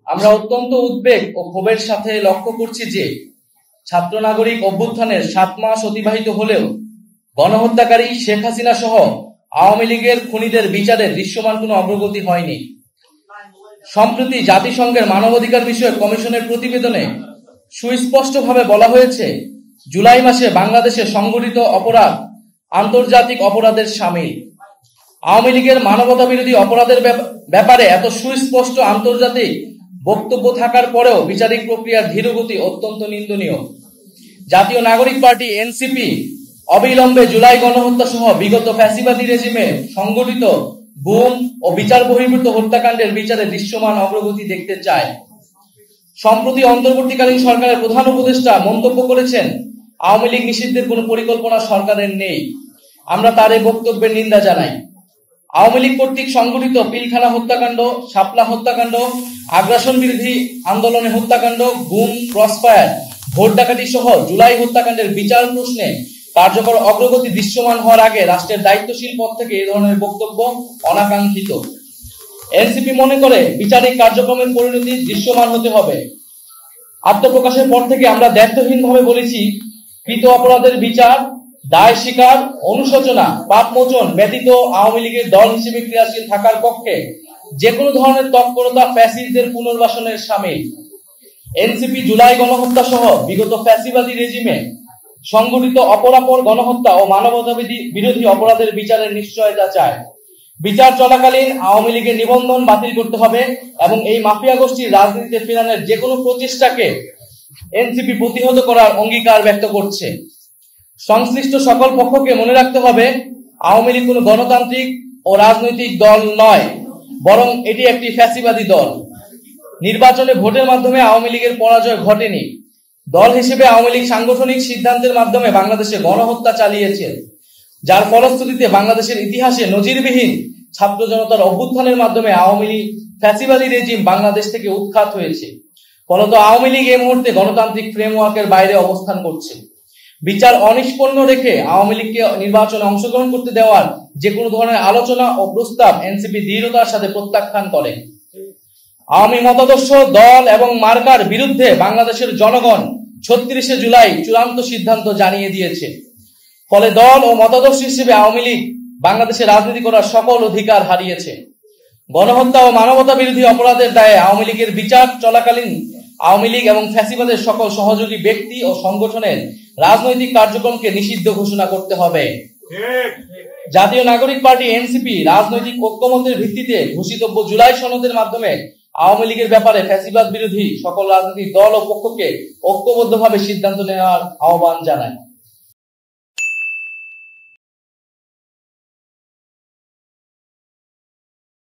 আমরা অত্যন্ত উদ্বেগ ও ক্ষোভের সাথে লক্ষ্য করছি যে ছাত্র নাগরিক অভ্যুত্থানের 7 মাস অতিবাহিত হলেও গণহত্যাকারী শেখ হাসিনা সহ আওয়ামী লীগের খুনিদের বিচারের দৃশ্যমান কোনো অগ্রগতি হয়নি। সম্প্রতি জাতিসংঘের মানবাধিকার বিষয়ক কমিশনের প্রতিবেদনে সুস্পষ্টভাবে বলা হয়েছে, জুলাই মাসে বাংলাদেশে সংগঠিত অপরাধ আন্তর্জাতিক অপরাধের শামিল। আওয়ামী লীগের মানবতা বিরোধী অপরাধের ব্যাপারে এত সুস্পষ্ট আন্তর্জাতিক বক্তব্য থাকার পরেও বিচারিক প্রক্রিয়ার ধীরগতি অত্যন্ত নিন্দনীয়। জাতীয় নাগরিক পার্টি এনসিপি অবিলম্বে জুলাই গণহত্যা সহ বিগত ফ্যাসিবাদী রেজিমে সংগঠিত গুম ও বিচার বহির্ভূত হত্যাকাণ্ডের বিচারে দৃশ্যমান অগ্রগতি দেখতে চায়। সম্প্রতি অন্তর্বর্তীকালীন সরকারের প্রধান উপদেষ্টা মন্তব্য করেছেন, আওয়ামী লীগ নিষিদ্ধের কোনো পরিকল্পনা সরকারের নেই। আমরা তার এই বক্তব্যের নিন্দা জানাই। আওয়ামী লীগ কর্তৃক সংগঠিত পিলখানা হত্যাকাণ্ড, শাপলা হত্যাকাণ্ড, আগ্রাসন বিরোধী আন্দোলনে হত্যাকাণ্ড, গুম, ক্রসফায়ার, ভোট ডাকাতি সহ জুলাই হত্যাকাণ্ডের বিচার প্রশ্নে কার্যকর অগ্রগতি দৃশ্যমান হওয়ার আগে রাষ্ট্রের দায়িত্বশীল পদ থেকে এই ধরনের বক্তব্য অনাকাঙ্ক্ষিত। এনসিপি মনে করে বিচারিক কার্যক্রমের পরিণতি দৃশ্যমান হতে হবে। আত্মপ্রকাশের পর থেকে আমরা দায়িত্বহীনভাবে বলেছি, কৃত অপরাধের বিচার, দায় স্বীকার, অনুশোচনা, পাপ মোচন ব্যতীত আওয়ামী লীগের দল হিসেবে ক্রিয়াশীল থাকার পক্ষে যে কোনো ধরনের তৎপরতা ফ্যাসিস্টদের পুনর্বাসনের শামিল। এনসিপি জুলাই গণহত্যা সহ বিগত ফ্যাসিবাদী রেজিমে সংগঠিত অপরাপর গণহত্যা ও মানবতা বিরোধী অপরাধের বিচারের নিশ্চয়তা চায়। বিচার চলাকালীন আওয়ামী লীগের নিবন্ধন বাতিল করতে হবে এবং এই মাফিয়া গোষ্ঠীর রাজনীতিতে ফেরানোর যে কোনো প্রচেষ্টাকে এনসিপি প্রতিহত করার অঙ্গীকার ব্যক্ত করছে। সংশ্লিষ্ট সকল পক্ষকে মনে রাখতে হবে, আওয়ামী লীগ কোনো গণতান্ত্রিক ও রাজনৈতিক দল নয়, বরং এটি একটি ফ্যাসিবাদী দল। নির্বাচনে ভোটের মাধ্যমে আওয়ামী লীগের পরাজয় ঘটেনি। দল হিসেবে আওয়ামী লীগ সাংগঠনিক সিদ্ধান্তের মাধ্যমে বাংলাদেশে গণহত্যা চালিয়েছে, যার ফলশ্রুতিতে বাংলাদেশের ইতিহাসে নজিরবিহীন ছাত্র জনতার অভ্যুত্থানের মাধ্যমে আওয়ামী লীগ ফ্যাসিবাদী রেজিম বাংলাদেশ থেকে উৎখাত হয়েছে। ফলত আওয়ামী লীগ এই মুহূর্তে গণতান্ত্রিক ফ্রেমওয়ার্কের বাইরে অবস্থান করছে। বিচার অনিষ্পন্ন রেখে আওয়ামী লীগকে নির্বাচনে অংশগ্রহণ করতে দেওয়ার যে কোনো ধরনের আলোচনা ও প্রস্তাব এনসিপি দৃঢ়তার সাথে প্রত্যাখ্যান করে। আওয়ামী মতাদর্শ, দল এবং মার্কার বিরুদ্ধে বাংলাদেশের জনগণ 36 জুলাই চূড়ান্ত সিদ্ধান্ত জানিয়ে দিয়েছে। ফলে দল ও মতাদর্শ হিসেবে আওয়ামী লীগ বাংলাদেশে রাজনীতি করার সকল অধিকার হারিয়েছে। গণহত্যা ও মানবতা বিরোধী অপরাধের দায়ে আওয়ামী লীগের বিচার চলাকালীন আওয়ামী লীগ এবং ফ্যাসিবাদের সকল সহযোগী ব্যক্তি ও সংগঠনের রাজনৈতিক কার্যক্রমকে নিষিদ্ধ ঘোষণা করতে হবে। জাতীয় নাগরিক পার্টি এনসিপি রাজনৈতিক ঐক্যমত্যের ভিত্তিতে ঘোষিতব্য জুলাই সনদের মাধ্যমে আওয়ামী লীগের ব্যাপারে ফ্যাসিবাদ বিরোধী সকল রাজনৈতিক দল ও পক্ষকে ঐক্যবদ্ধভাবে সিদ্ধান্ত নেওয়ার আহ্বান জানায়।